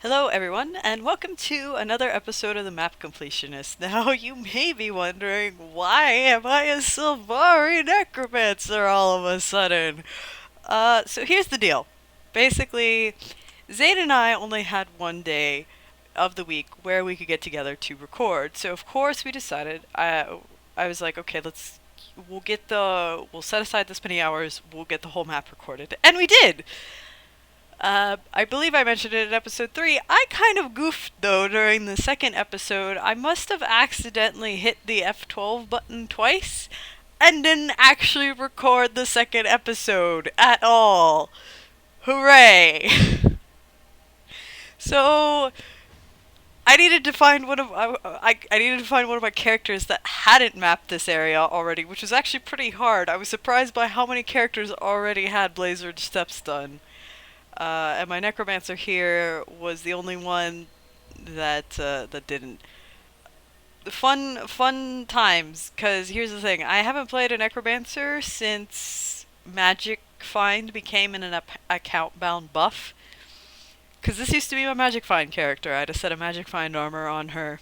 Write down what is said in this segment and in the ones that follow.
Hello, everyone, and welcome to another episode of the Map Completionist. Now, you may be wondering, why am I a sylvari necromancer all of a sudden? So here's the deal. Basically, Zayn and I only had one day of the week where we could get together to record. So of course we decided. I was like, okay, we'll set aside this many hours. We'll get the whole map recorded, and we did. I believe I mentioned it in episode 3. I kind of goofed though during the second episode. I must have accidentally hit the F12 button twice and didn't actually record the second episode at all. Hooray! So I needed to find I needed to find one of my characters that hadn't mapped this area already, which was actually pretty hard. I was surprised by how many characters already had Blazeridge steps done. And my necromancer here was the only one that didn't. Fun times. Cause here's the thing: I haven't played a necromancer since Magic Find became an account bound buff. Cause this used to be my Magic Find character. I had a set of Magic Find armor on her.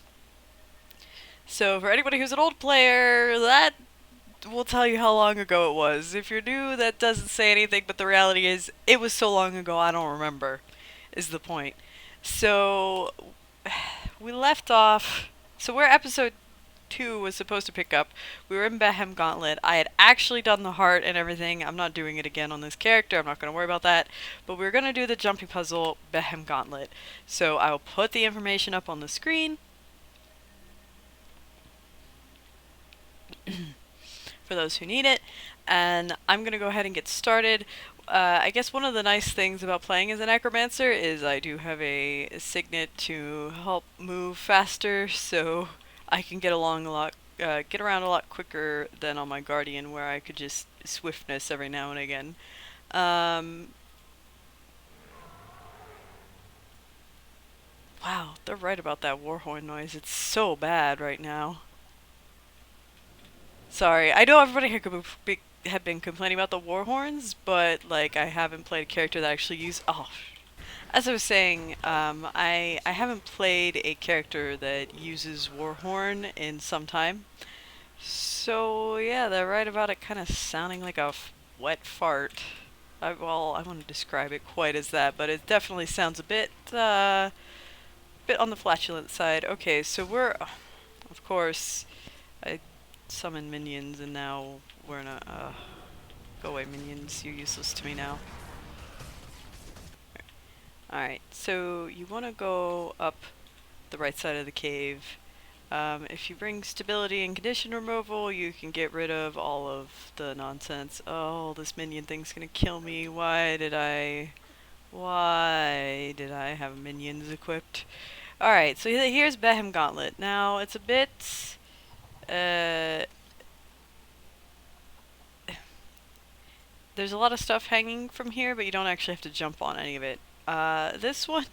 So for anybody who's an old player, that will tell you how long ago it was. If you're new, that doesn't say anything, but the reality is, it was so long ago I don't remember, is the point. So, we left off. So, where episode 2 was supposed to pick up, we were in Behem Gauntlet. I had actually done the heart and everything. I'm not doing it again on this character, I'm not going to worry about that. But we were going to do the jumping puzzle Behem Gauntlet. So, I will put the information up on the screen. For those who need it, and I'm going to go ahead and get started. I guess one of the nice things about playing as a necromancer is I do have a signet to help move faster, so I can get get around a lot quicker than on my guardian, where I could just swiftness every now and again. Wow, they're right about that warhorn noise. It's so bad right now. Sorry, I know everybody had been complaining about the war horns, but like I haven't played a character that actually used. Oh, as I was saying, I haven't played a character that uses warhorn in some time. So yeah, they're right about it, kind of sounding like a wet fart. Well, I wouldn't describe it quite as that, but it definitely sounds a bit on the flatulent side. Okay, so of course, I summon minions, and now we're not. Go away, minions. You're useless to me now. Alright, so you want to go up the right side of the cave. If you bring stability and condition removal, you can get rid of all of the nonsense. Oh, this minion thing's gonna kill me. Why did I have minions equipped? Alright, so here's Behem Gauntlet. Now, it's a bit. There's a lot of stuff hanging from here, but you don't actually have to jump on any of it. This one,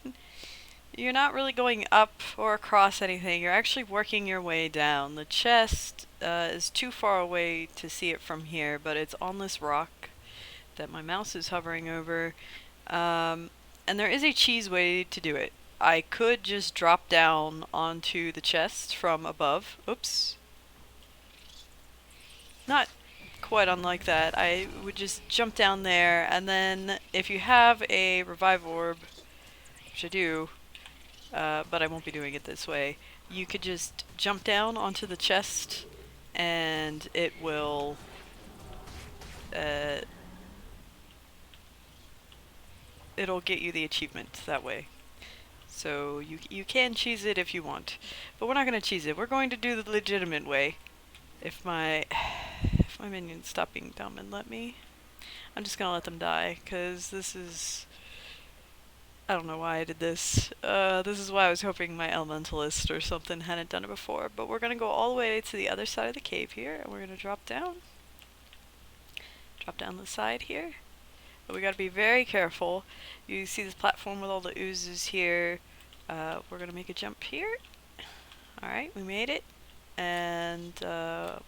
you're not really going up or across anything. You're actually working your way down. The chest is too far away to see it from here, but it's on this rock that my mouse is hovering over. And there is a cheese way to do it. I could just drop down onto the chest from above. Oops. Not quite unlike that. I would just jump down there, and then if you have a revive orb, which I do, but I won't be doing it this way, you could just jump down onto the chest, and it'll get you the achievement that way. So you can cheese it if you want, but we're not going to cheese it. We're going to do the legitimate way. If my minions stop being dumb and let me, I'm just gonna let them die, because this is. I don't know why I did this. This is why I was hoping my elementalist or something hadn't done it before. But we're gonna go all the way to the other side of the cave here, and we're gonna drop down. Drop down the side here. But we gotta be very careful. You see this platform with all the oozes here. We're gonna make a jump here. Alright, we made it. And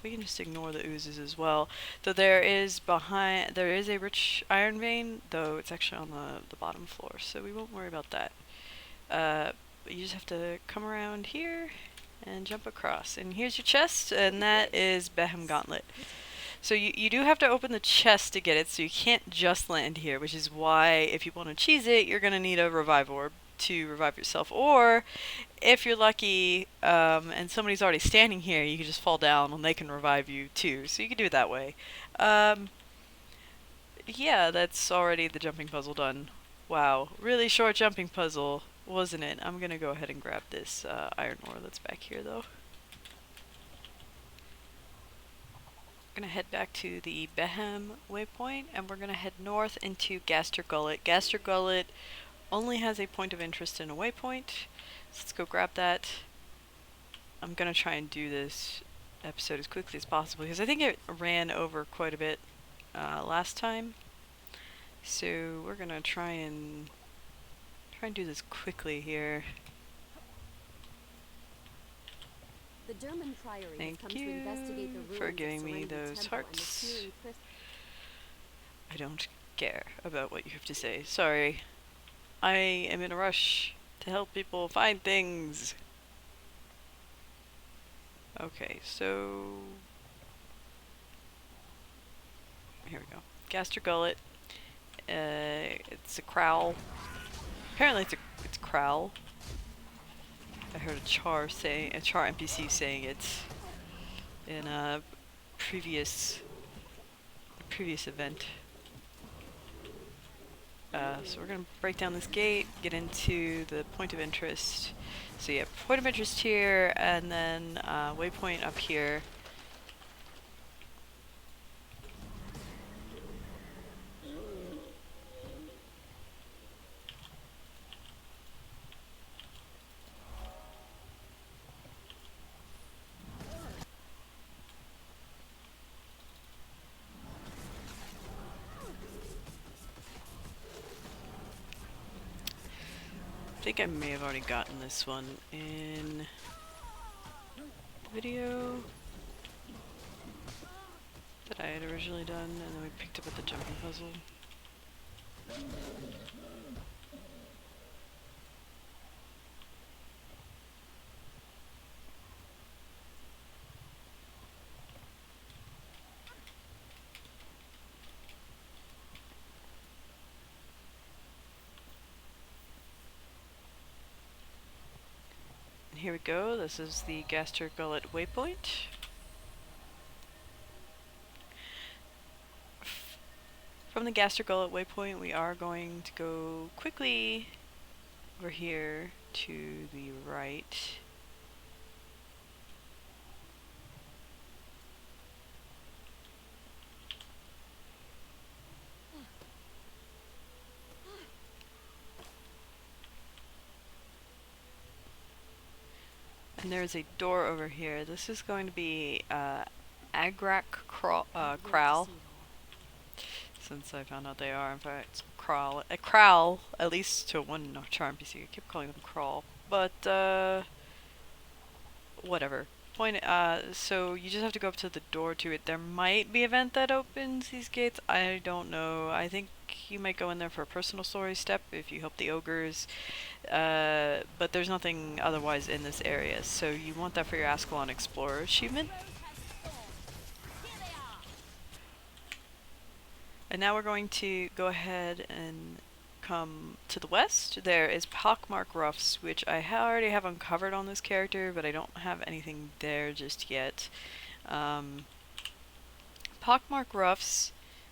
we can just ignore the oozes as well. Though there is a rich iron vein, though it's actually on the bottom floor, so we won't worry about that. You just have to come around here and jump across. And here's your chest, and that is Behem Gauntlet. So you do have to open the chest to get it, so you can't just land here, which is why if you want to cheese it, you're going to need a revive orb to revive yourself. Or if you're lucky and somebody's already standing here, you can just fall down and they can revive you too. So you can do it that way. Yeah, that's already the jumping puzzle done. Wow, really short jumping puzzle, wasn't it? I'm gonna go ahead and grab this iron ore that's back here though. We're gonna head back to the Behem waypoint, and we're gonna head north into Gaster Gullet. Gaster Gullet only has a point of interest in a waypoint, so let's go grab that. I'm gonna try and do this episode as quickly as possible because I think it ran over quite a bit last time. So we're gonna try and do this quickly here. The German Priory Thank has come you to investigate the ruins for of giving me Serenity those Temple and the hearts. Syrian I don't care about what you have to say. Sorry. I am in a rush to help people find things. Okay, so here we go. Gaster Gullet. It's a crowl. Apparently it's crowl. I heard a char NPC saying it in a previous event. So we're gonna break down this gate, get into the point of interest. So yeah, point of interest here, and then waypoint up here. I think I may have already gotten this one in the video that I had originally done, and then we picked up at the jumping puzzle. Here we go, this is the Gaster Gullet waypoint. From the Gaster Gullet waypoint, we are going to go quickly over here to the right. And there's a door over here. This is going to be Agrak Crowl. Since I found out they are, in fact, Crowl. A Crowl, at least to one charm PC. I keep calling them Crawl. But, whatever. So you just have to go up to the door to it. There might be an event that opens these gates. I don't know. I think you might go in there for a personal story step if you help the ogres. But there's nothing otherwise in this area. So you want that for your Ascalon Explorer achievement. And now we're going to go ahead and come to the west. There is Pockmark Ruffs, which I already have uncovered on this character, but I don't have anything there just yet. Pockmark Ruffs,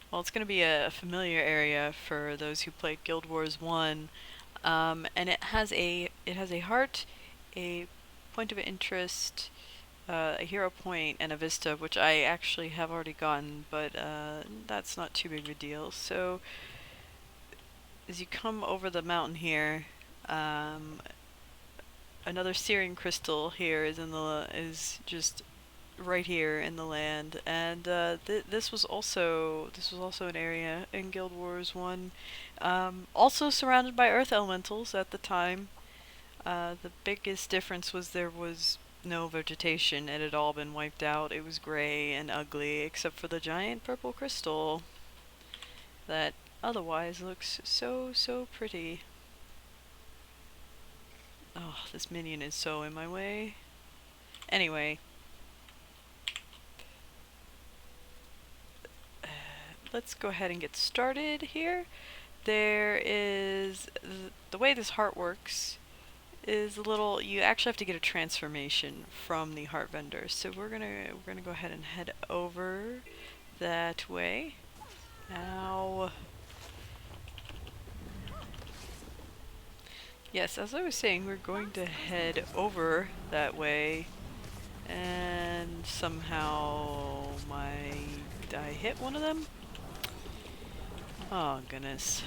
well, it's going to be a familiar area for those who played Guild Wars 1, and it has a heart, a point of interest, a hero point, and a vista, which I actually have already gotten, but that's not too big of a deal. So as you come over the mountain here, another searing crystal here is just right here in the land, and this was also an area in Guild Wars 1, also surrounded by earth elementals at the time. The biggest difference was there was no vegetation. It had all been wiped out. It was gray and ugly, except for the giant purple crystal that otherwise looks so pretty. this minion is so in my way. Anyway, let's go ahead and get started here. There is the way this heart works is a little. You actually have to get a transformation from the heart vendor. So we're gonna go ahead and head over that way. Ow. Yes, as I was saying, we're going to head over that way, and somehow I hit one of them. Oh goodness.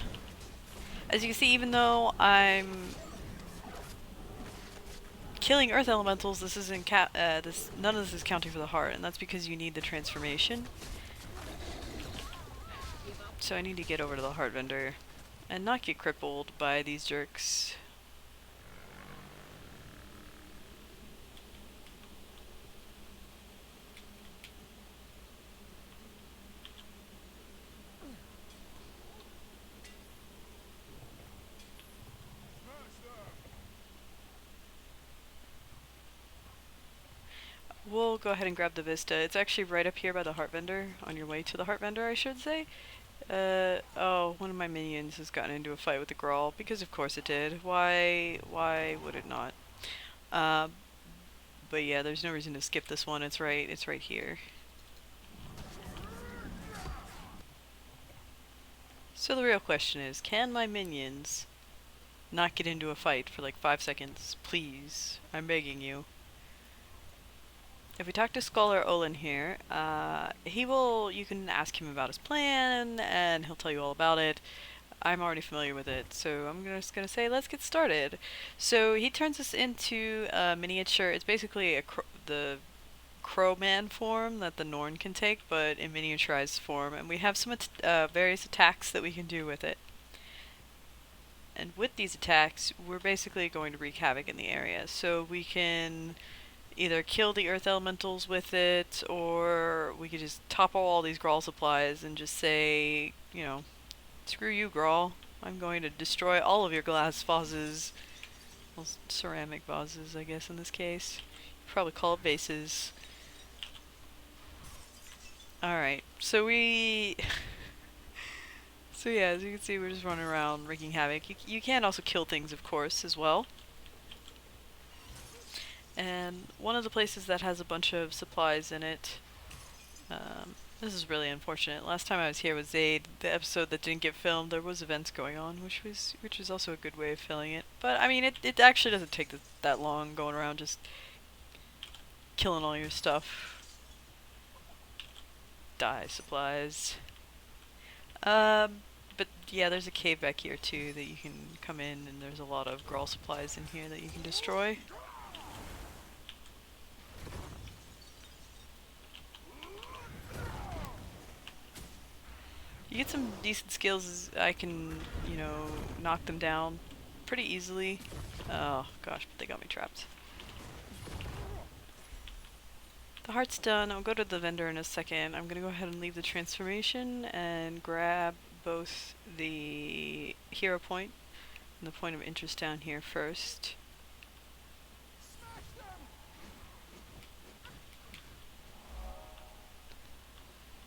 As you can see, even though I'm killing earth elementals, this isn't none of this is counting for the heart, and that's because you need the transformation. So I need to get over to the heart vendor and not get crippled by these jerks. We'll go ahead and grab the Vista. It's actually right up here by the heart vendor, on your way to the heart vendor, I should say. Oh, one of my minions has gotten into a fight with the Grawl, because of course it did. Why would it not? Uh, but yeah, there's no reason to skip this one. It's right here. So the real question is, can my minions not get into a fight for like 5 seconds? Please, I'm begging you. If we talk to Scholar Olin here, you can ask him about his plan, and he'll tell you all about it. I'm already familiar with it, so I'm just gonna say, let's get started. So he turns us into a miniature. It's basically the Crowman form that the Norn can take, but in miniaturized form, and we have some various attacks that we can do with it. And with these attacks, we're basically going to wreak havoc in the area. So we can either kill the earth elementals with it, or we could just topple all these Grawl supplies and just say, you know, screw you, Grawl. I'm going to destroy all of your glass vases. Well, ceramic vases, I guess, in this case. You'd probably call it vases. Alright, so we... so yeah, as you can see, we're just running around wreaking havoc. You can also kill things, of course, as well. And one of the places that has a bunch of supplies in it, this is really unfortunate. Last time I was here with Zaid, the episode that didn't get filmed, there was events going on, which was also a good way of filling it. But I mean, it actually doesn't take that long going around just killing all your stuff. Die supplies. But yeah, there's a cave back here too that you can come in, and there's a lot of Grawl supplies in here that you can destroy. You get some decent skills. I can, you know, knock them down pretty easily. Oh gosh, but they got me trapped. The heart's done. I'll go to the vendor in a second. I'm gonna go ahead and leave the transformation and grab both the hero point and the point of interest down here first.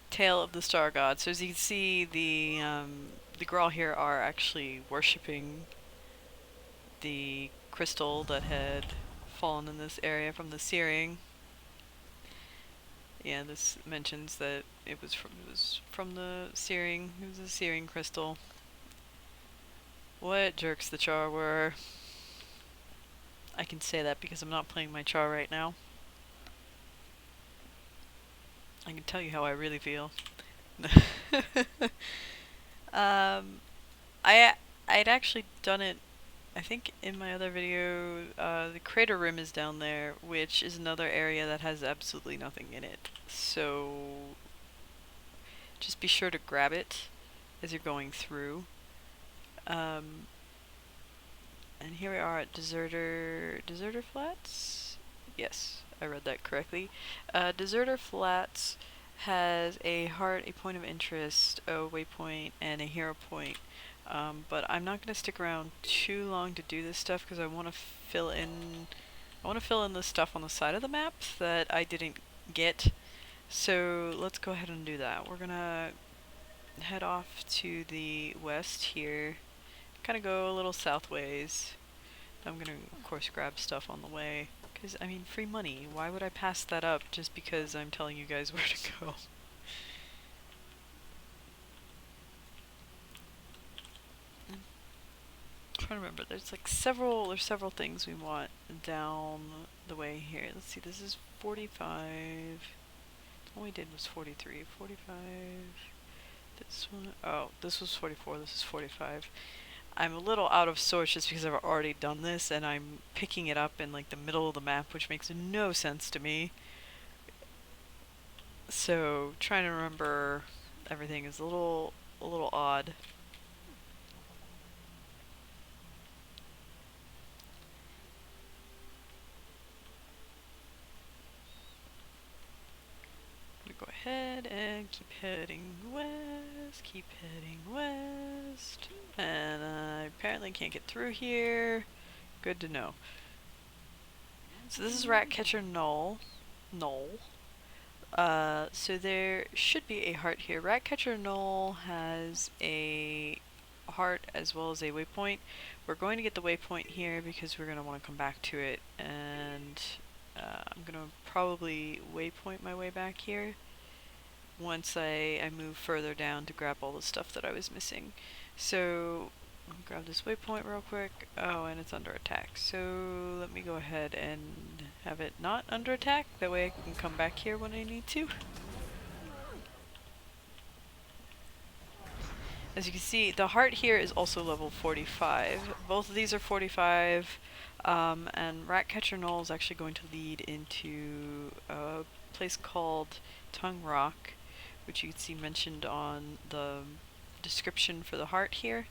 Tale of the Star God. So as you can see, the Grawl here are actually worshipping the crystal that had fallen in this area from the searing. Yeah, this mentions that it was from the searing. It was a searing crystal. What jerks the Char were. I can say that because I'm not playing my Char right now. I can tell you how I really feel. I'd actually done it, I think, in my other video. The crater rim is down there, which is another area that has absolutely nothing in it. So just be sure to grab it as you're going through. And here we are at Deserter Flats? Yes, I read that correctly. Deserter Flats has a heart, a point of interest, a waypoint, and a hero point. But I'm not going to stick around too long to do this stuff because I want to fill in the stuff on the side of the map that I didn't get. So let's go ahead and do that. We're gonna head off to the west here, kind of go a little southways. I'm gonna, of course, grab stuff on the way. Because, I mean, free money. Why would I pass that up just because I'm telling you guys where to go? I'm trying to remember. There's several things we want down the way here. Let's see, this is 45. All we did was 43. 45. This one, oh, this was 44. This is 45. I'm a little out of sorts just because I've already done this and I'm picking it up in like the middle of the map, which makes no sense to me. So trying to remember everything is a little odd. I'm gonna go ahead and keep heading west, keep heading west. And I apparently can't get through here. Good to know. So this is Ratcatcher Knoll. Knoll. So there should be a heart here. Ratcatcher Knoll has a heart as well as a waypoint. We're going to get the waypoint here because we're going to want to come back to it, and I'm going to probably waypoint my way back here once I move further down to grab all the stuff that I was missing. So I'll grab this waypoint real quick. Oh, and it's under attack. So let me go ahead and have it not under attack. That way I can come back here when I need to. As you can see, the heart here is also level 45. Both of these are 45, and Ratcatcher Knoll is actually going to lead into a place called Tongue Rock, which you can see mentioned on the description for the heart here.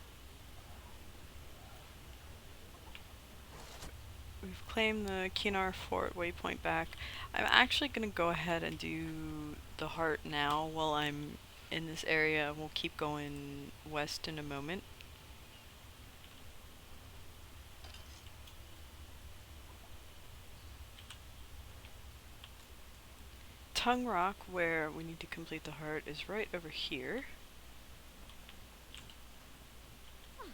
We've claimed the Kinar Fort waypoint back. I'm actually going to go ahead and do the heart now while I'm in this area. We'll keep going west in a moment. Tongue Rock, where we need to complete the heart, is right over here.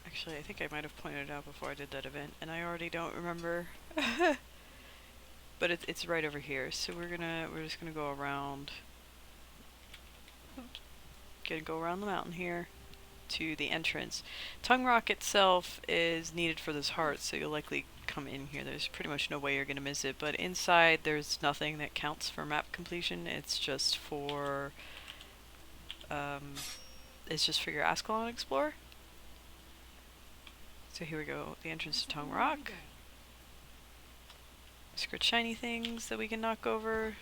Actually, I think I might have pointed it out before I did that event, and I already don't remember. But it's right over here, so we're just gonna go around. Oops. Gonna go around the mountain here to the entrance. Tongue Rock itself is needed for this heart, so you'll likely come in here. There's pretty much no way you're gonna miss it, but inside there's nothing that counts for map completion. It's just for your Ascalon Explorer. So here we go, the entrance to Tongue Rock. Secret shiny things that we can knock over.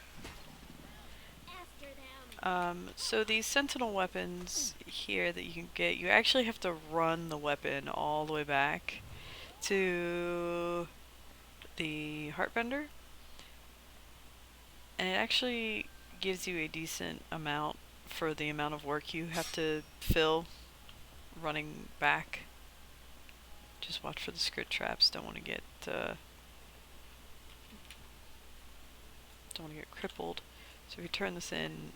So these sentinel weapons here that you can get, you actually have to run the weapon all the way back to the Heartbender. And it actually gives you a decent amount for the amount of work you have to fill running back. Just watch for the script traps, don't want to get crippled. So if you turn this in,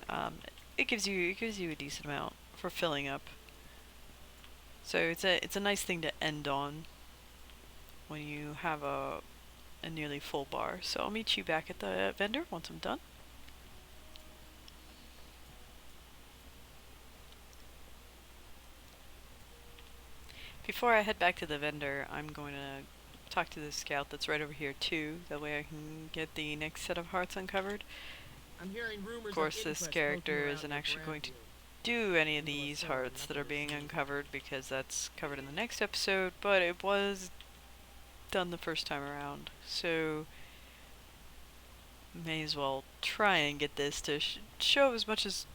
it gives you a decent amount for filling up. So it's a nice thing to end on when you have a nearly full bar. So I'll meet you back at the vendor once I'm done. Before I head back to the vendor, I'm going to talk to the scout that's right over here too. That way I can get the next set of hearts uncovered. I'm hearing rumors of course, this character isn't actually going to do any of these hearts that are being uncovered because that's covered in the next episode, but it was done the first time around, so may as well try and get this to show as much as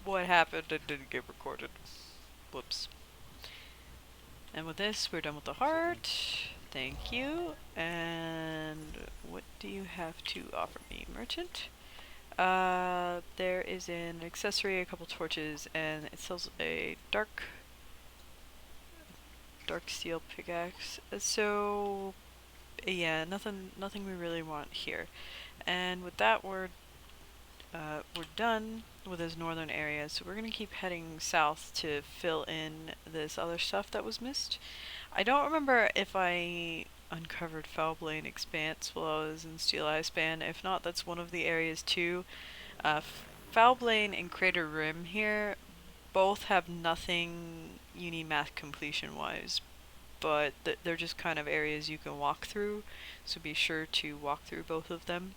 what happened and didn't get recorded. Whoops. And with this, we're done with the heart. Thank you. And what do you have to offer me, merchant? There is an accessory, a couple torches, and it sells a dark dark steel pickaxe. So yeah, nothing we really want here. And with that, we're done with this northern area. So we're gonna keep heading south to fill in this other stuff that was missed. I don't remember if I uncovered Foulblane Expanse while I was in Steel Eye Span. If not, that's one of the areas too. Foulblane and Crater Rim here both have nothing you need math completion wise, but they're just kind of areas you can walk through, so be sure to walk through both of them.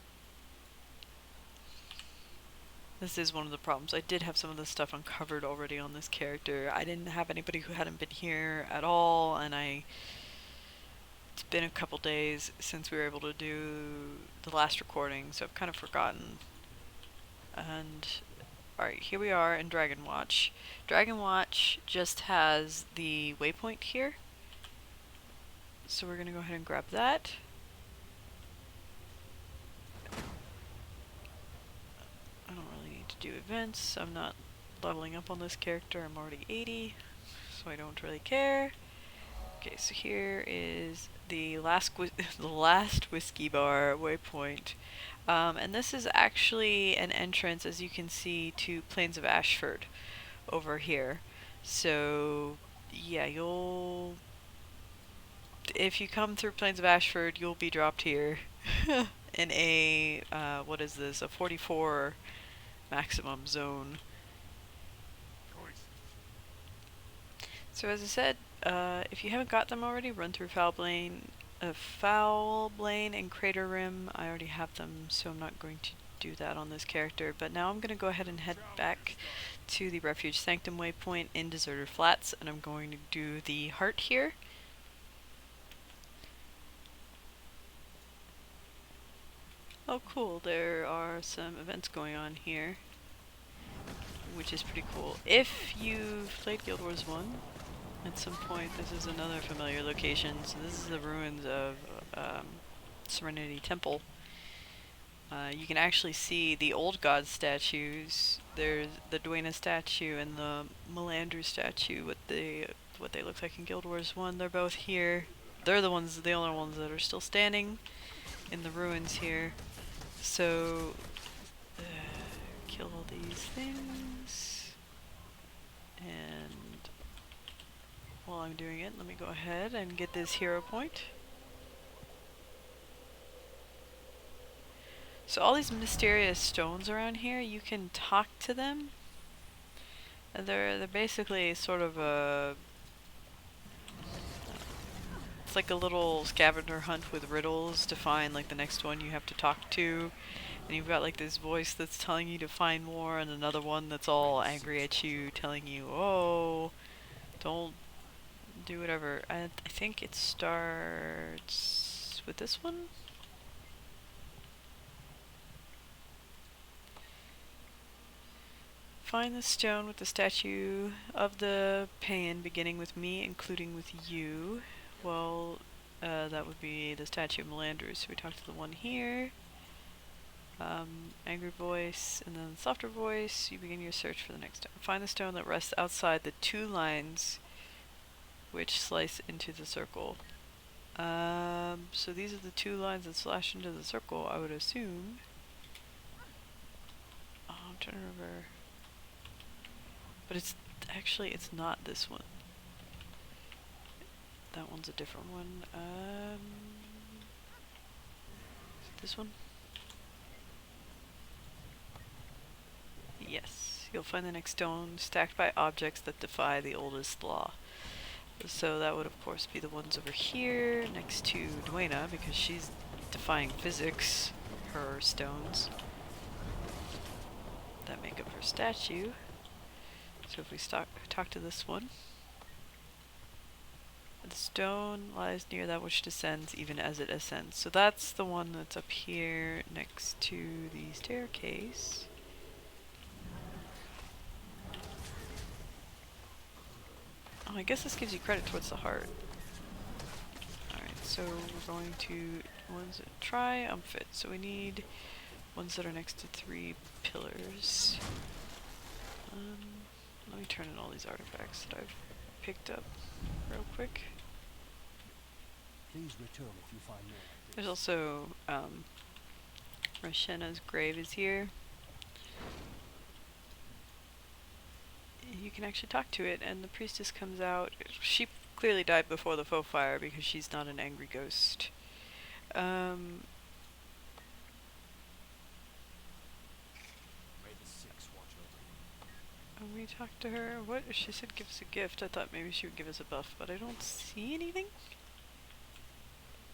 This is one of the problems. I did have some of this stuff uncovered already on this character. I didn't have anybody who hadn't been here at all, and it's been a couple days since we were able to do the last recording, so I've kind of forgotten. And alright, here we are in Dragon Watch. Dragon Watch just has the waypoint here, so we're gonna go ahead and grab that. I don't really need to do events. I'm not leveling up on this character. I'm already 80, so I don't really care. Okay, so here is the the last whiskey bar waypoint. And this is actually an entrance, as you can see, to Plains of Ashford over here. So yeah, if you come through Plains of Ashford, you'll be dropped here in a what is this? A 44 maximum zone. So as I said, if you haven't got them already, run through Foulblane and Crater Rim. I already have them, so I'm not going to do that on this character. But now I'm going to go ahead and head back to the Refuge Sanctum waypoint in Deserter Flats, and I'm going to do the heart here. Oh cool, there are some events going on here, which is pretty cool. If you've played Guild Wars 1, at some point, this is another familiar location. So this is the ruins of Serenity Temple. You can actually see the old god statues. There's the Duena statue and the Melandru statue. What they look like in Guild Wars 1. They're both here. They're the only ones that are still standing in the ruins here. So kill all these things, and while I'm doing it, let me go ahead and get this hero point. So all these mysterious stones around here, you can talk to them. They're basically sort of it's like a little scavenger hunt with riddles to find like the next one you have to talk to. And you've got like this voice that's telling you to find more, and another one that's all angry at you, telling you, oh, don't do whatever. I think it starts with this one. Find the stone with the statue of the Pan beginning with me, including with you. Well, that would be the statue of Melandru, so we talk to the one here. Angry voice, and then softer voice. You begin your search for the next stone. Find the stone that rests outside the two lines which slice into the circle. So these are the two lines that slash into the circle, I would assume. Oh, I'm trying to remember. But it's not this one. That one's a different one. Is it this one? Yes. You'll find the next stone stacked by objects that defy the oldest law. So that would of course be the ones over here next to Duena, because she's defying physics, her stones that make up her statue. So if we talk to this one, the stone lies near that which descends even as it ascends. So that's the one that's up here next to the staircase. Oh, I guess this gives you credit towards the heart. Alright, so we're going to ones that triumphant. So we need ones that are next to 3 pillars. Let me turn in all these artifacts that I've picked up real quick. Please return if you find more like There's this. also Roshena's grave is here. You can actually talk to it, and the priestess comes out. She clearly died before the faux fire because she's not an angry ghost. Um, May the six watch over you. when we talked to her, what she said, give us a gift. I thought maybe she would give us a buff, but I don't see anything.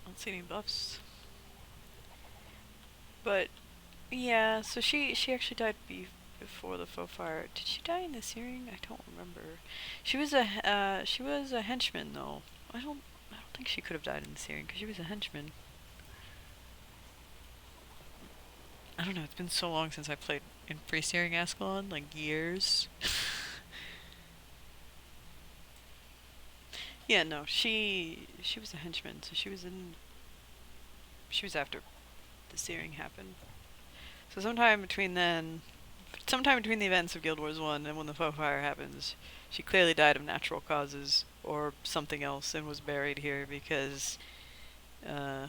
I don't see any buffs. But yeah, so she actually died before the faux fire. Did she die in the searing? I don't remember. She was a henchman though. I don't think she could have died in the searing because she was a henchman. I don't know. It's been so long since I played in pre-searing Ascalon, like years. Yeah, no, she was a henchman, so she was after the searing happened. So sometime between the events of Guild Wars 1 and when the faux fire happens, she clearly died of natural causes or something else and was buried here because uh,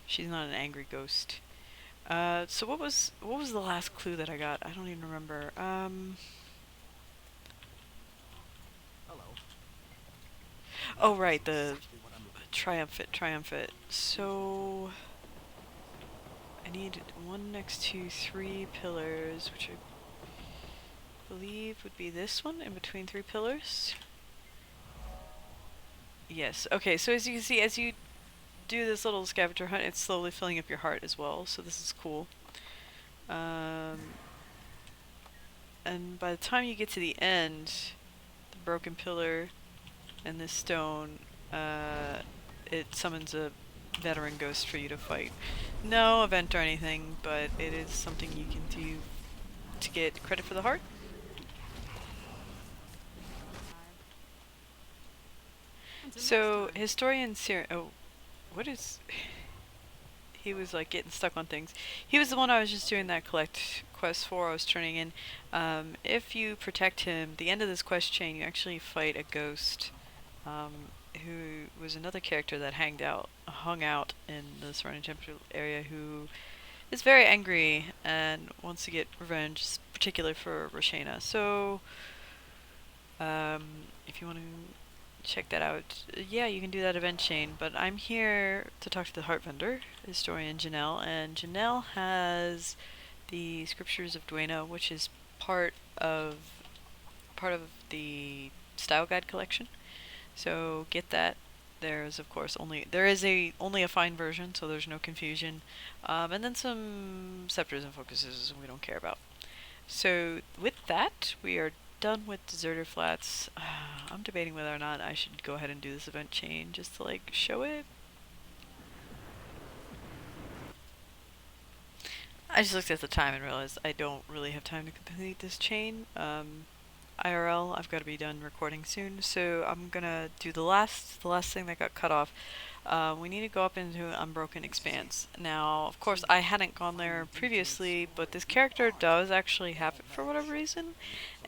she's not an angry ghost. So what was the last clue that I got? I don't even remember. Hello. Oh That is right, the exactly what I'm looking for. triumphant. So I need one next to three pillars, which I believe would be this one in between three pillars. Yes. Okay, so as you can see, as you do this little scavenger hunt, it's slowly filling up your heart as well, so this is cool. And by the time you get to the end, the broken pillar and this stone, it summons a veteran ghost for you to fight. No event or anything, but it is something you can do to get credit for the heart. Until next So, time. historian Sir. Oh, what is. He was like getting stuck on things. He was the one I was just doing that collect quest for. I was turning in. If you protect him, the end of this quest chain, you actually fight a ghost, who was another character that hung out in the surrounding temple area, who is very angry and wants to get revenge, particularly for Roshana. So, if you want to check that out, yeah, you can do that event chain. But I'm here to talk to the heart vendor, historian Janelle, and Janelle has the scriptures of Duena, which is part of part of the style guide collection. So get that. There's of course only a fine version, so there's no confusion, and then some scepters and focuses we don't care about. So with that, we are done with Deserter Flats. I'm debating whether or not I should go ahead and do this event chain just to like show it. I just looked at the time and realized I don't really have time to complete this chain. IRL, I've got to be done recording soon, so I'm gonna do the last thing that got cut off. We need to go up into Unbroken Expanse. Now, of course, I hadn't gone there previously, but this character does actually have it for whatever reason,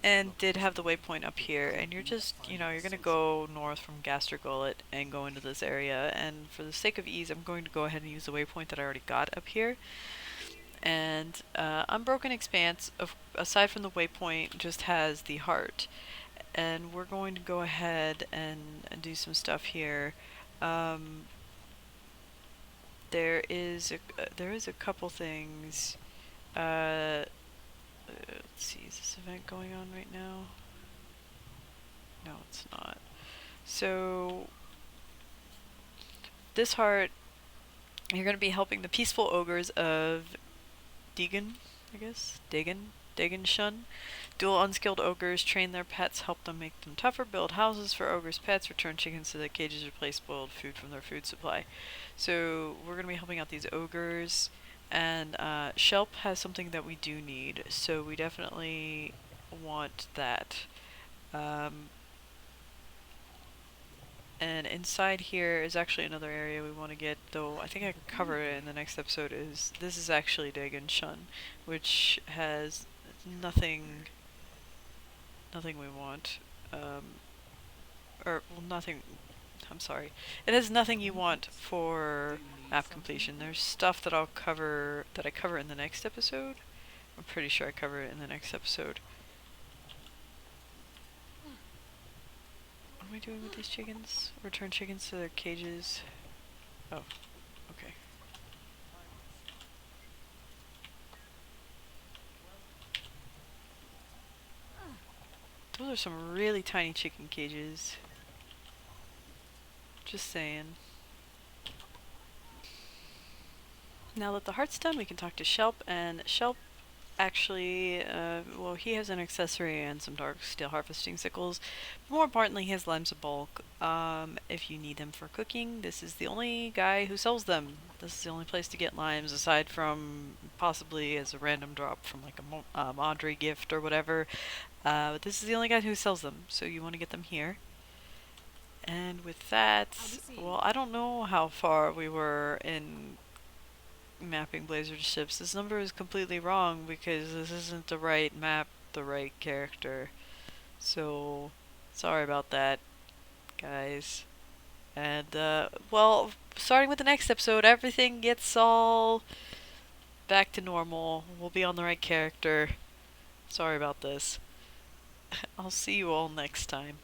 and did have the waypoint up here. And you're just, you're gonna go north from Gaster Gullet and go into this area. And for the sake of ease, I'm going to go ahead and use the waypoint that I already got up here. And Unbroken Expanse, aside from the waypoint, just has the heart. And we're going to go ahead and do some stuff here. Um, there is a couple things. Let's see, is this event going on right now? No, it's not. So this heart, you're going to be helping the peaceful ogres of Deegan, I guess. Dagon Shun. Dual unskilled ogres train their pets, help them make them tougher, build houses for ogres' pets, return chickens to their cages, replace spoiled food from their food supply. So we're going to be helping out these ogres, and Shelp has something that we do need, so we definitely want that. Um, and inside here is actually another area we want to get, though I think I can cover it in the next episode. This is actually Dagon Shun, which has nothing we want, or well, nothing I'm sorry. It has nothing you want for map completion. There's stuff that I cover in the next episode. I'm pretty sure I cover it in the next episode. What am I doing with these chickens? Return chickens to their cages. Oh, okay. Those are some really tiny chicken cages. Just saying. Now that the heart's done, we can talk to Shelp, and Shelp actually, well, he has an accessory and some dark steel harvesting sickles. More importantly, he has limes of bulk. If you need them for cooking, this is the only guy who sells them. This is the only place to get limes, aside from possibly as a random drop from like a Madre gift or whatever. But this is the only guy who sells them, so you want to get them here. And with that, well, I don't know how far we were in mapping Blazeridge ships. This number is completely wrong because this isn't the right map, the right character. So, sorry about that, guys. And, well, starting with the next episode, everything gets all back to normal. We'll be on the right character. Sorry about this. I'll see you all next time.